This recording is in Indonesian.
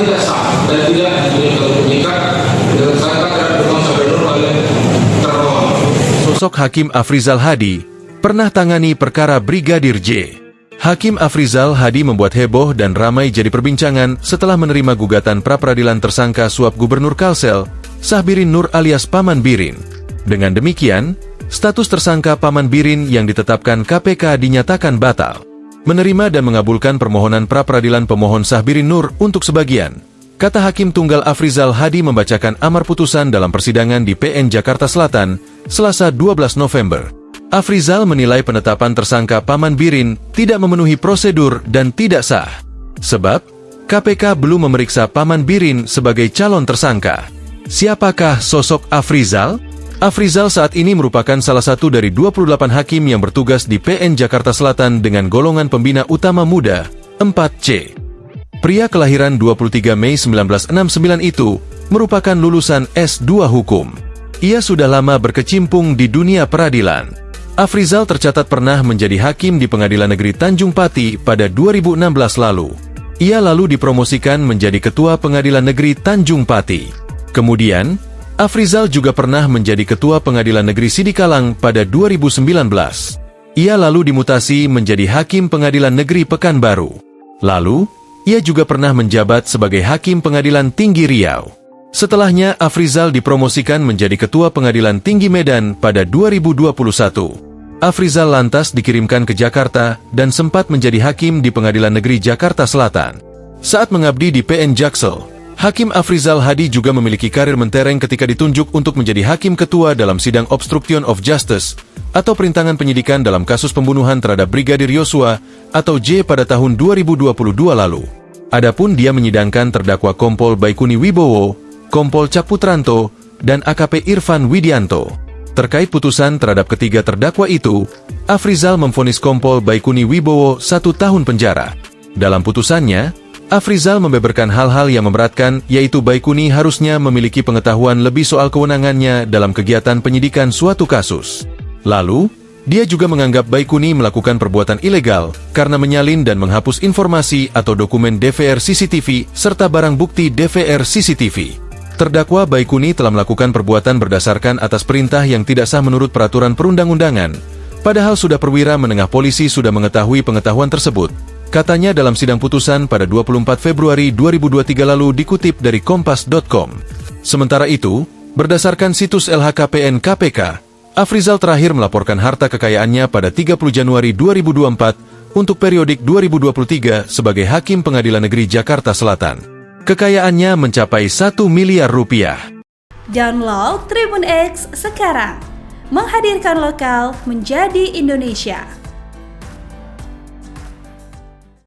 tidak sah dan tidak mengikat dengan tersangka terhadap Imam Syahri Nur oleh termohon. Sosok Hakim Afrizal Hadi pernah tangani perkara Brigadir J. Hakim Afrizal Hadi membuat heboh dan ramai jadi perbincangan setelah menerima gugatan pra-peradilan tersangka suap Gubernur Kalsel, Syahbirin Nur alias Paman Birin. Dengan demikian, status tersangka Paman Birin yang ditetapkan KPK dinyatakan batal. Menerima dan mengabulkan permohonan pra-peradilan pemohon Syahbirin Nur untuk sebagian. Kata Hakim Tunggal Afrizal Hadi membacakan amar putusan dalam persidangan di PN Jakarta Selatan, Selasa 12 November. Afrizal menilai penetapan tersangka Paman Birin tidak memenuhi prosedur dan tidak sah. Sebab, KPK belum memeriksa Paman Birin sebagai calon tersangka. Siapakah sosok Afrizal? Afrizal saat ini merupakan salah satu dari 28 hakim yang bertugas di PN Jakarta Selatan dengan golongan pembina utama muda, 4C. Pria kelahiran 23 Mei 1969 itu merupakan lulusan S2 Hukum. Ia sudah lama berkecimpung di dunia peradilan. Afrizal tercatat pernah menjadi hakim di Pengadilan Negeri Tanjung Pati pada 2016 lalu. Ia lalu dipromosikan menjadi Ketua Pengadilan Negeri Tanjung Pati. Kemudian, Afrizal juga pernah menjadi Ketua Pengadilan Negeri Sidikalang pada 2019. Ia lalu dimutasi menjadi Hakim Pengadilan Negeri Pekanbaru. Lalu, ia juga pernah menjabat sebagai Hakim Pengadilan Tinggi Riau. Setelahnya, Afrizal dipromosikan menjadi Ketua Pengadilan Tinggi Medan pada 2021. Afrizal lantas dikirimkan ke Jakarta dan sempat menjadi hakim di Pengadilan Negeri Jakarta Selatan. Saat mengabdi di PN Jaksel, Hakim Afrizal Hadi juga memiliki karir mentereng ketika ditunjuk untuk menjadi hakim ketua dalam sidang obstruction of justice atau perintangan penyidikan dalam kasus pembunuhan terhadap Brigadir Yosua atau J pada tahun 2022 lalu. Adapun dia menyidangkan terdakwa Kompol Baikuni Wibowo, Kompol Cak Putranto, dan AKP Irfan Widianto. Terkait putusan terhadap ketiga terdakwa itu, Afrizal memvonis Kompol Baikuni Wibowo 1 tahun penjara. Dalam putusannya, Afrizal membeberkan hal-hal yang memberatkan, yaitu Baikuni harusnya memiliki pengetahuan lebih soal kewenangannya dalam kegiatan penyidikan suatu kasus. Lalu, dia juga menganggap Baikuni melakukan perbuatan ilegal karena menyalin dan menghapus informasi atau dokumen DVR CCTV serta barang bukti DVR CCTV. Terdakwa Baikuni telah melakukan perbuatan berdasarkan atas perintah yang tidak sah menurut peraturan perundang-undangan, padahal sudah perwira menengah polisi sudah mengetahui pengetahuan tersebut, katanya dalam sidang putusan pada 24 Februari 2023 lalu dikutip dari Kompas.com. Sementara itu, berdasarkan situs LHKPN KPK, Afrizal terakhir melaporkan harta kekayaannya pada 30 Januari 2024 untuk periodik 2023 sebagai Hakim Pengadilan Negeri Jakarta Selatan. Kekayaannya mencapai 1 miliar rupiah. Download Tribun X sekarang, menghadirkan lokal menjadi Indonesia.